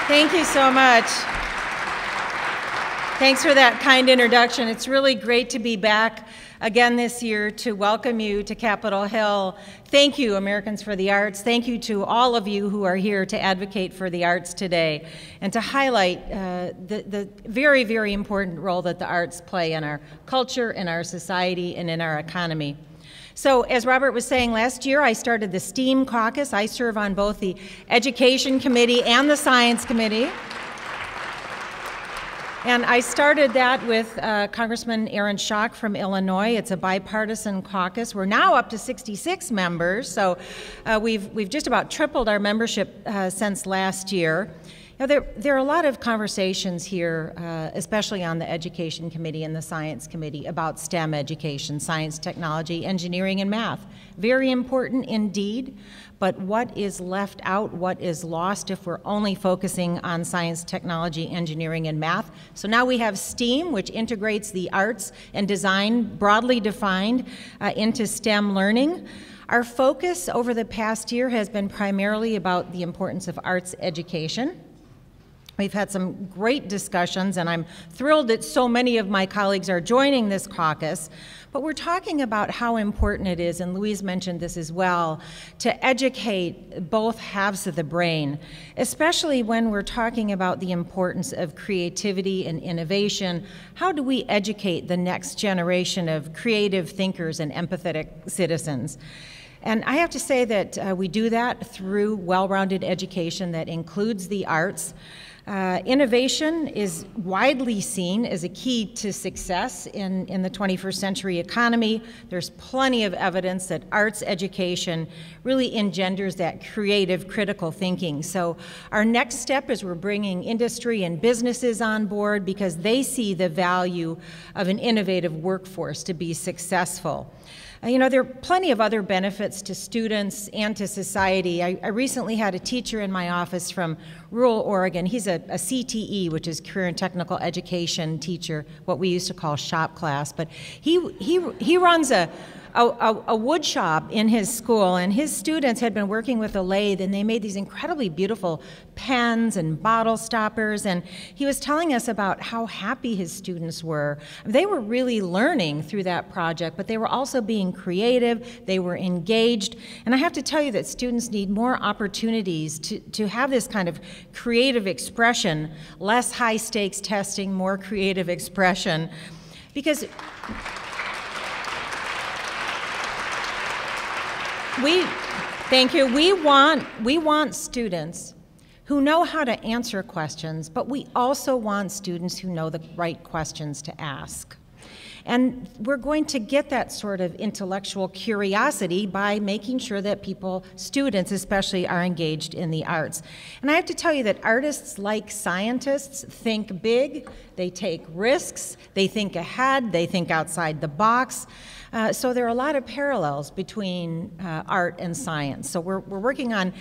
Thank you so much. Thanks for that kind introduction. It's really great to be back again this year to welcome you to Capitol Hill. Thank you, Americans for the Arts. Thank you to all of you who are here to advocate for the arts today and to highlight the very, very important role that the arts play in our culture, in our society, and in our economy. So, as Robert was saying, last year I started the STEAM Caucus. I serve on both the Education Committee and the Science Committee. And I started that with Congressman Aaron Schock from Illinois. It's a bipartisan caucus. We're now up to 66 members, so we've just about tripled our membership since last year. Now, there are a lot of conversations here, especially on the Education Committee and the Science Committee, about STEM education, science, technology, engineering, and math. Very important indeed, but what is left out, what is lost if we're only focusing on science, technology, engineering, and math? So now we have STEAM, which integrates the arts and design, broadly defined, into STEM learning. Our focus over the past year has been primarily about the importance of arts education. We've had some great discussions, and I'm thrilled that so many of my colleagues are joining this caucus. But we're talking about how important it is, and Louise mentioned this as well, to educate both halves of the brain, especially when we're talking about the importance of creativity and innovation. How do we educate the next generation of creative thinkers and empathetic citizens? And I have to say that we do that through well-rounded education that includes the arts. Innovation is widely seen as a key to success in the 21st century economy. There's plenty of evidence that arts education really engenders that creative, critical thinking. So our next step is we're bringing industry and businesses on board because they see the value of an innovative workforce to be successful. You know, there are plenty of other benefits to students and to society. I recently had a teacher in my office from rural Oregon. He's a CTE, which is Career and Technical Education teacher, what we used to call shop class. But he runs a wood shop in his school, and his students had been working with a lathe, and they made these incredibly beautiful pens and bottle stoppers, and he was telling us about how happy his students were. They were really learning through that project, but they were also being creative, they were engaged, and I have to tell you that students need more opportunities to have this kind of creative expression, less high-stakes testing, more creative expression, because thank you. We want students who know how to answer questions, but we also want students who know the right questions to ask. And we're going to get that sort of intellectual curiosity by making sure that students especially, are engaged in the arts. And I have to tell you that artists, like scientists, think big, they take risks, they think ahead, they think outside the box. So there are a lot of parallels between art and science. So we're working on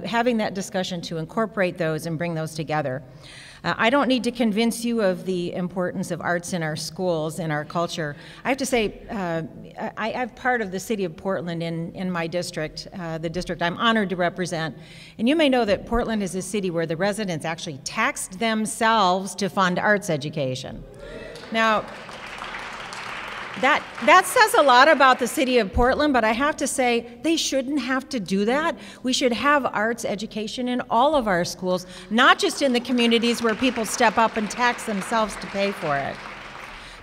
having that discussion to incorporate those and bring those together. I don't need to convince you of the importance of arts in our schools, in our culture. I have to say, I'm part of the city of Portland in my district, the district I'm honored to represent. And you may know that Portland is a city where the residents actually taxed themselves to fund arts education. Now, that says a lot about the city of Portland, but I have to say they shouldn't have to do that. We should have arts education in all of our schools, not just in the communities where people step up and tax themselves to pay for it.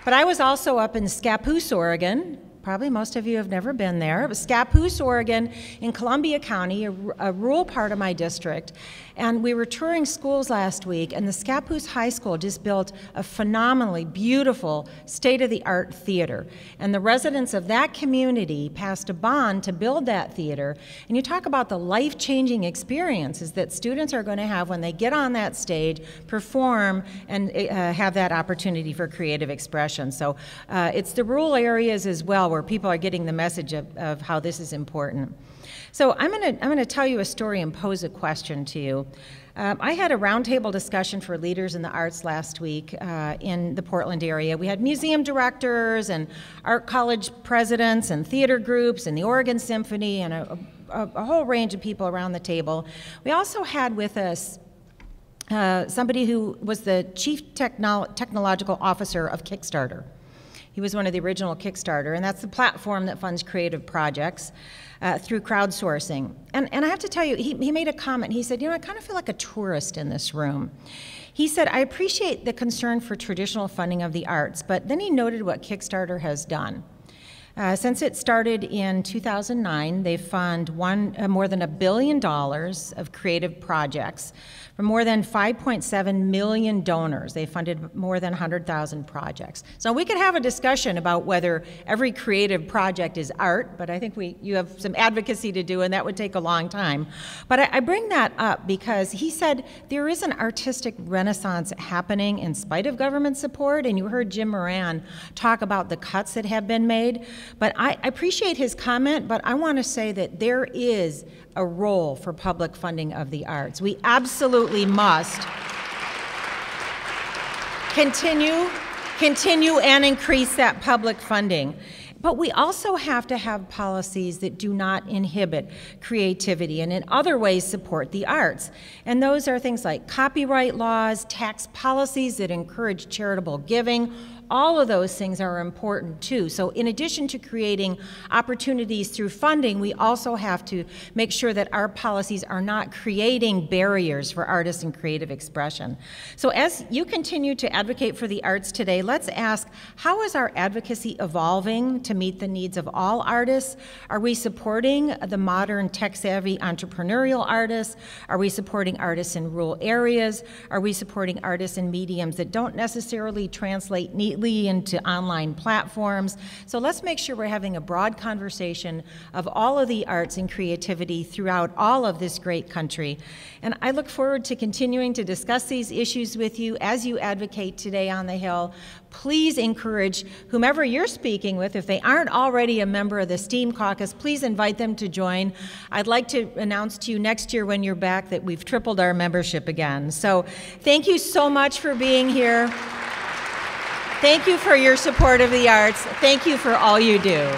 But I was also up in Scappoose, Oregon. Probably most of you have never been there. It was Scappoose, Oregon, in Columbia County, a rural part of my district. And we were touring schools last week, and the Scappoose High School just built a phenomenally beautiful, state-of-the-art theater. And the residents of that community passed a bond to build that theater. And you talk about the life-changing experiences that students are going to have when they get on that stage, perform, and have that opportunity for creative expression. So it's the rural areas as well where people are getting the message of how this is important. So I'm going to tell you a story and pose a question to you. I had a roundtable discussion for leaders in the arts last week in the Portland area. We had museum directors and art college presidents and theater groups and the Oregon Symphony and a whole range of people around the table. We also had with us somebody who was the chief technological officer of Kickstarter. He was one of the original Kickstarter, and that's the platform that funds creative projects through crowdsourcing. And I have to tell you, he made a comment. He said, I kind of feel like a tourist in this room. He said, I appreciate the concern for traditional funding of the arts, but then he noted what Kickstarter has done. Since it started in 2009, they've funded more than $1 billion of creative projects from more than 5.7 million donors. They funded more than 100,000 projects. So we could have a discussion about whether every creative project is art, but I think you have some advocacy to do, and that would take a long time. But I bring that up because he said there is an artistic renaissance happening in spite of government support, and you heard Jim Moran talk about the cuts that have been made. But I appreciate his comment, but I want to say that there is a role for public funding of the arts. We absolutely must continue and increase that public funding. But we also have to have policies that do not inhibit creativity and in other ways support the arts. And those are things like copyright laws, tax policies that encourage charitable giving. All of those things are important too. So in addition to creating opportunities through funding, we also have to make sure that our policies are not creating barriers for artists and creative expression. So as you continue to advocate for the arts today, let's ask, how is our advocacy evolving to meet the needs of all artists? Are we supporting the modern tech-savvy entrepreneurial artists? Are we supporting artists in rural areas? Are we supporting artists in mediums that don't necessarily translate neatly into online platforms? So let's make sure we're having a broad conversation of all of the arts and creativity throughout all of this great country. And I look forward to continuing to discuss these issues with you as you advocate today on the Hill. Please encourage whomever you're speaking with, if they aren't already a member of the STEAM Caucus, please invite them to join. I'd like to announce to you next year when you're back that we've tripled our membership again. So thank you so much for being here. Thank you for your support of the arts. Thank you for all you do.